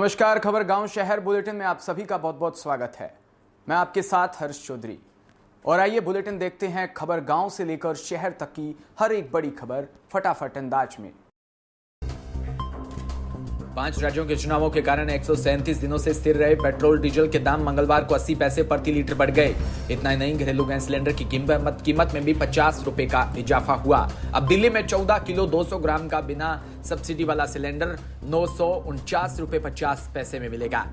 नमस्कार। खबर गांव शहर बुलेटिन में आप सभी का बहुत बहुत स्वागत है। मैं आपके साथ हर्ष चौधरी और आइए बुलेटिन देखते हैं खबर गांव से लेकर शहर तक की हर एक बड़ी खबर फटाफट अंदाज में। 5 राज्यों के चुनावों के कारण 137 दिनों से स्थिर रहे पेट्रोल डीजल के दाम मंगलवार को 80 पैसे प्रति लीटर बढ़ गए। इतना ही नहीं, घरेलू गैस सिलेंडर की कीमत में भी 50 रुपए का इजाफा हुआ। अब दिल्ली में 14 किलो 200 ग्राम का बिना सब्सिडी वाला सिलेंडर 949 रुपए 50 पैसे में मिलेगा।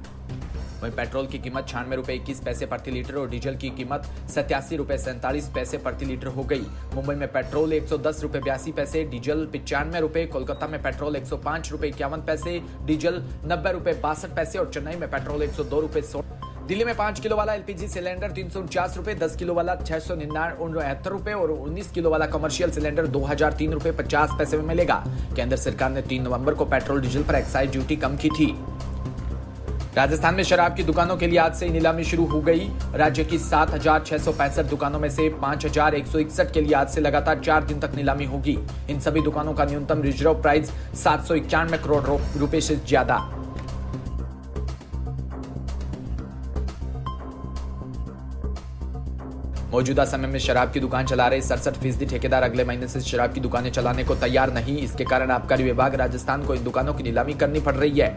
वहीं पेट्रोल की कीमत 96 रुपए 21 पैसे प्रति लीटर और डीजल की कीमत 87 रुपए 47 पैसे प्रति लीटर हो गई। मुंबई में पेट्रोल 110 रुपए 82 पैसे, डीजल 95 रुपए। कोलकाता में पेट्रोल 105 रुपए 51 पैसे, डीजल 90 रुपए 62 पैसे और चेन्नई में पेट्रोल 102 रुपए 100। दिल्ली में 5 किलो वाला एलपीजी सिलेंडर 349 रुपए, 10 किलो वाला 669 रुपए और 19 किलो वाला कमर्शियल सिलेंडर 2003 रुपए 50 पैसे में मिलेगा। केंद्र सरकार ने 3 नवंबर को पेट्रोल डीजल पर एक्साइज ड्यूटी कम की थी। राजस्थान में शराब की दुकानों के लिए आज से नीलामी शुरू हो गई। राज्य की 7,665 दुकानों में से 5,161 के लिए आज से लगातार 4 दिन तक नीलामी होगी। इन सभी दुकानों का न्यूनतम रिजर्व प्राइस 791 करोड़ रुपए से ज्यादा। मौजूदा समय में शराब की दुकान चला रहे 67% ठेकेदार अगले महीने से शराब की दुकानें चलाने को तैयार नहीं। इसके कारण आबकारी विभाग राजस्थान को इन दुकानों की नीलामी करनी पड़ रही है।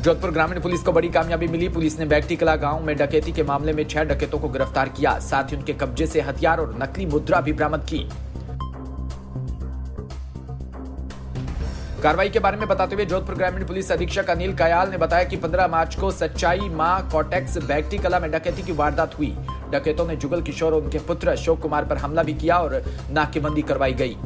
जोधपुर ग्रामीण पुलिस को बड़ी कामयाबी मिली। पुलिस ने बैगटीकला गांव में डकैती के मामले में 6 डकैतों को गिरफ्तार किया। साथ ही उनके कब्जे से हथियार और नकली मुद्रा भी बरामद की। कार्रवाई के बारे में बताते हुए जोधपुर ग्रामीण पुलिस अधीक्षक अनिल कयाल ने बताया कि 15 मार्च को सच्चाई मां कॉटेक्स बैगटीकला में डकैती की वारदात हुई। डकैतों ने जुगल किशोर और उनके पुत्र अशोक कुमार पर हमला भी किया और नाकेबंदी करवाई गई।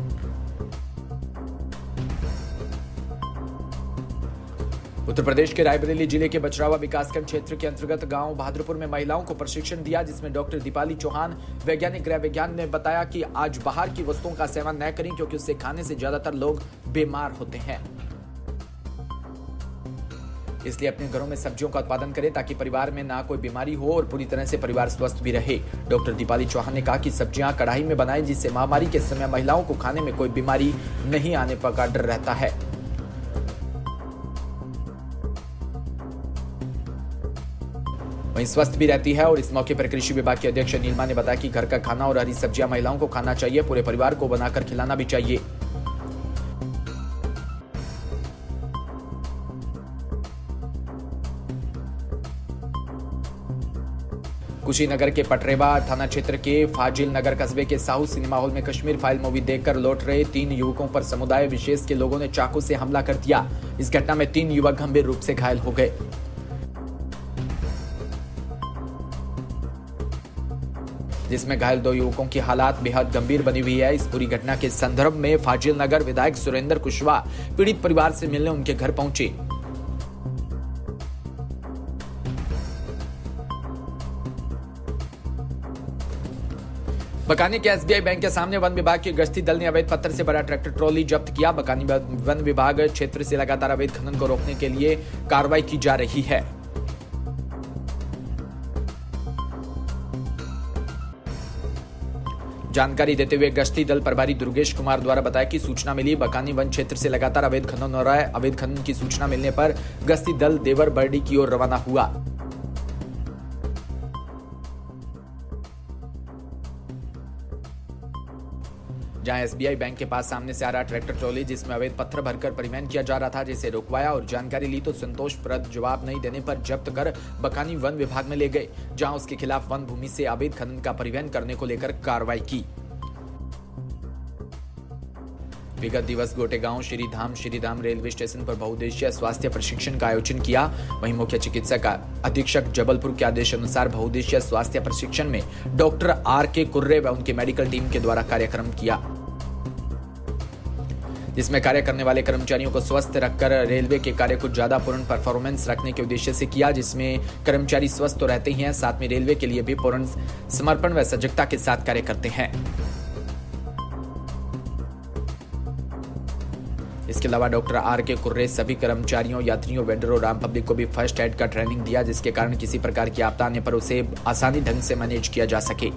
उत्तर प्रदेश के रायबरेली जिले के बचरावा विकासखंड क्षेत्र के अंतर्गत गांव बहादुरपुर में महिलाओं को प्रशिक्षण दिया, जिसमें डॉक्टर दीपाली चौहान वैज्ञानिक गृह विज्ञान ने बताया कि आज बाहर की वस्तुओं का सेवन न करें क्योंकि उससे खाने से ज्यादातर लोग बीमार होते हैं। इसलिए अपने घरों में सब्जियों का उत्पादन करें ताकि परिवार में ना कोई बीमारी हो और पूरी तरह से परिवार स्वस्थ भी रहे। डॉक्टर दीपाली चौहान ने कहा कि सब्जियां कढ़ाई में बनाएं, जिससे महामारी के समय महिलाओं को खाने में कोई बीमारी नहीं आने का डर रहता है। वहीं स्वस्थ भी रहती है। और इस मौके पर कृषि विभाग के अध्यक्ष नीलमा ने बताया कि घर का खाना और हरी सब्जियां महिलाओं को खाना चाहिए, पूरे परिवार को बनाकर खिलाना भी चाहिए। कुशीनगर के पटरेवा थाना क्षेत्र के फाजिल नगर कस्बे के साहू सिनेमा हॉल में कश्मीर फाइल मूवी देखकर लौट रहे 3 युवकों पर समुदाय विशेष के लोगों ने चाकू से हमला कर दिया। इस घटना में 3 युवक गंभीर रूप से घायल हो गए। जिसमें घायल 2 युवकों की हालात बेहद गंभीर बनी हुई है। इस पूरी घटना के संदर्भ में फाजिल नगर विधायक सुरेंद्र कुशवाहा पीड़ित परिवार से मिलने उनके घर पहुंचे। बकानी के एसबीआई बैंक के सामने वन विभाग की गश्ती दल ने अवैध पत्थर से भरा ट्रैक्टर ट्रॉली जब्त किया। बकानी वन विभाग क्षेत्र से लगातार अवैध खनन को रोकने के लिए कार्रवाई की जा रही है। जानकारी देते हुए गश्ती दल प्रभारी दुर्गेश कुमार द्वारा बताया कि सूचना मिली बकानी वन क्षेत्र से लगातार अवैध खनन हो रहा है। अवैध खनन की सूचना मिलने पर गश्ती दल देवर बर्डी की ओर रवाना हुआ। जहां एसबीआई बैंक के पास सामने से आ रहा ट्रैक्टर ट्रॉली जिसमें अवैध पत्थर भरकर परिवहन किया जा रहा था, जिसे रुकवाया और जानकारी ली तो संतोषप्रद जवाब नहीं देने पर जब्त कर बकानी वन विभाग में ले गए, जहां उसके खिलाफ वन भूमि से अवैध खनन का परिवहन करने को लेकर कार्रवाई की। विगत दिवस गोटेगांव श्रीधाम रेलवे स्टेशन पर बहुउद्देशीय स्वास्थ्य प्रशिक्षण का आयोजन किया। वहीं मुख्य चिकित्सक अधीक्षक जबलपुर के आदेश अनुसार बहुउद्देशीय स्वास्थ्य प्रशिक्षण में डॉक्टर आर.के. कुर्रे व उनकी मेडिकल टीम के द्वारा कार्यक्रम किया, जिसमें कार्य करने वाले कर्मचारियों को स्वस्थ रखकर रेलवे के कार्य को ज्यादा पूर्ण परफॉर्मेंस रखने के उद्देश्य से किया, जिसमें कर्मचारी स्वस्थ तो रहते ही हैं, साथ में रेलवे के लिए भी पूर्ण समर्पण व सजगता के साथ कार्य करते हैं। इसके अलावा डॉक्टर आर के कुर्रे सभी कर्मचारियों, यात्रियों, वेंडरों और आम पब्लिक को भी फर्स्ट एड का ट्रेनिंग दिया, जिसके कारण किसी प्रकार की आपदा आने पर उसे आसानी ढंग से मैनेज किया जा सके।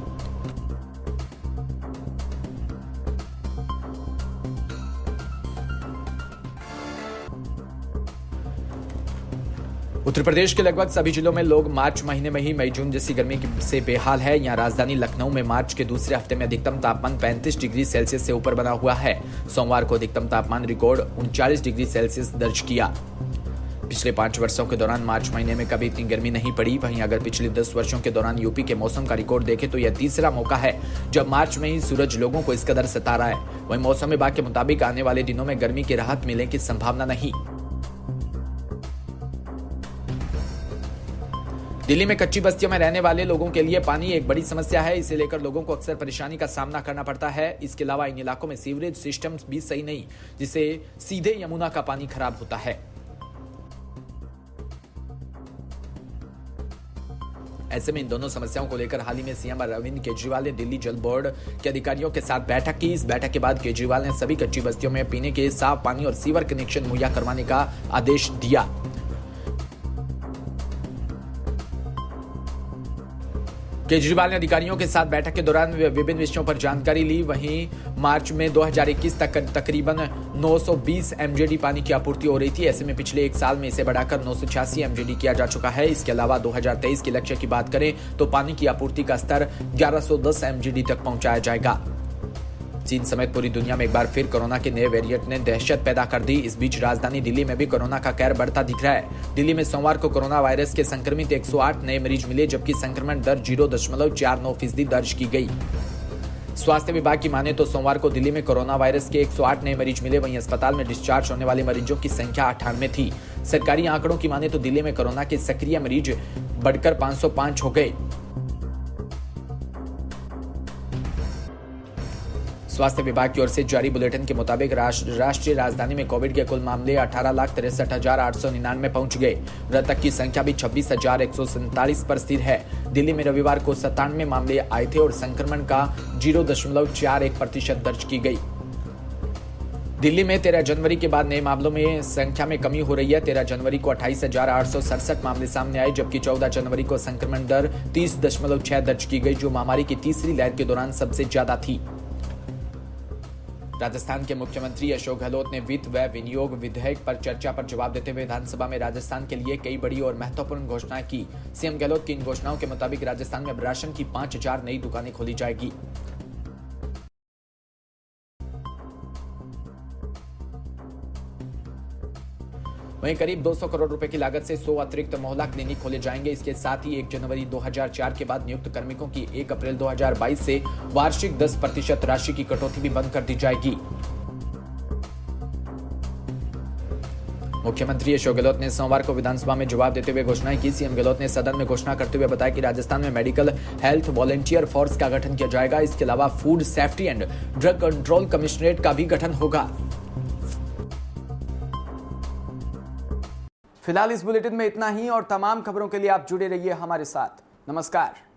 उत्तर प्रदेश के लगभग सभी जिलों में लोग मार्च महीने में ही मई जून जैसी गर्मी से बेहाल है। यहाँ राजधानी लखनऊ में मार्च के दूसरे हफ्ते में अधिकतम तापमान 35 डिग्री सेल्सियस से ऊपर बना हुआ है। सोमवार को अधिकतम तापमान रिकॉर्ड 39 डिग्री सेल्सियस दर्ज किया। पिछले 5 वर्षों के दौरान मार्च महीने में कभी इतनी गर्मी नहीं पड़ी। वहीं अगर पिछले 10 वर्षों के दौरान यूपी के मौसम का रिकॉर्ड देखें तो यह तीसरा मौका है जब मार्च में ही सूरज लोगों को इस कदर सता रहा है। वहीं मौसम विभाग के मुताबिक आने वाले दिनों में गर्मी की राहत मिलने की संभावना नहीं। दिल्ली में कच्ची बस्तियों में रहने वाले लोगों के लिए पानी एक बड़ी समस्या है। इसे लेकर लोगों को अक्सर परेशानी का सामना करना पड़ता है। इसके अलावा इन इलाकों में सीवरेज सिस्टम भी सही नहीं, जिससे सीधे यमुना का पानी खराब होता है। ऐसे में इन दोनों समस्याओं को लेकर हाल ही में सीएम अरविंद केजरीवाल ने दिल्ली जल बोर्ड के अधिकारियों के साथ बैठक की। इस बैठक के बाद केजरीवाल ने सभी कच्ची बस्तियों में पीने के साफ पानी और सीवर कनेक्शन मुहैया करवाने का आदेश दिया। केजरीवाल ने अधिकारियों के साथ बैठक के दौरान विभिन्न विषयों पर जानकारी ली। वहीं मार्च में 2021 तक तकरीबन 920 एमजीडी पानी की आपूर्ति हो रही थी। ऐसे में पिछले एक साल में इसे बढ़ाकर 986 एमजीडी किया जा चुका है। इसके अलावा 2023 के लक्ष्य की बात करें तो पानी की आपूर्ति का स्तर 1110 एमजीडी तक पहुंचाया जाएगा। चीन समेत पूरी दुनिया में एक बार फिर कोरोना के नए वेरिएंट ने दहशत पैदा कर दी। इस बीच राजधानी दिल्ली में भी कोरोना का कहर बढ़ता दिख रहा है। दिल्ली में सोमवार को कोरोना वायरस के संक्रमित 108 नए मरीज मिले, जबकि संक्रमण दर 0.49% दर्ज की गई। स्वास्थ्य विभाग की माने तो सोमवार को दिल्ली में कोरोना वायरस के 108 नए मरीज मिले। वहीं अस्पताल में डिस्चार्ज होने वाले मरीजों की संख्या 98 थी। सरकारी आंकड़ों की माने तो दिल्ली में कोरोना के सक्रिय मरीज बढ़कर 505 हो गए। स्वास्थ्य विभाग की ओर से जारी बुलेटिन के मुताबिक राष्ट्रीय राजधानी में कोविड के कुल मामले 18,63,899 पहुंच गए। मृतक की संख्या भी 26,147 पर स्थिर है। दिल्ली में रविवार को 97 मामले आए थे और संक्रमण का 0.41% दर्ज की गई। दिल्ली में 13 जनवरी के बाद नए मामलों में संख्या में कमी हो रही है। 13 जनवरी को 28,867 मामले सामने आए, जबकि 14 जनवरी को संक्रमण दर 30.6 दर्ज की गई, जो महामारी की तीसरी लहर के दौरान सबसे ज्यादा थी। राजस्थान के मुख्यमंत्री अशोक गहलोत ने वित्त व विनियोग विधेयक पर चर्चा पर जवाब देते हुए विधानसभा में राजस्थान के लिए कई बड़ी और महत्वपूर्ण घोषणाएं की। सीएम गहलोत की इन घोषणाओं के मुताबिक राजस्थान में राशन की 5,000 नई दुकानें खोली जाएगी। वहीं करीब 200 करोड़ रुपए की लागत से 100 अतिरिक्त मोहल्ला क्लिनिक खोले जाएंगे। इसके साथ ही 1 जनवरी 2004 के बाद नियुक्त कार्मिकों की 1 अप्रैल 2022 से वार्षिक 10% राशि की कटौती भी बंद कर दी जाएगी। मुख्यमंत्री अशोक गहलोत ने सोमवार को विधानसभा में जवाब देते हुए घोषणाएं की। सीएम गहलोत ने सदन में घोषणा करते हुए बताया कि राजस्थान में मेडिकल हेल्थ वॉलंटियर फोर्स का गठन किया जाएगा। इसके अलावा food safety and drug control commissionerate का भी गठन होगा। फिलहाल इस बुलेटिन में इतना ही और तमाम खबरों के लिए आप जुड़े रहिए हमारे साथ। नमस्कार।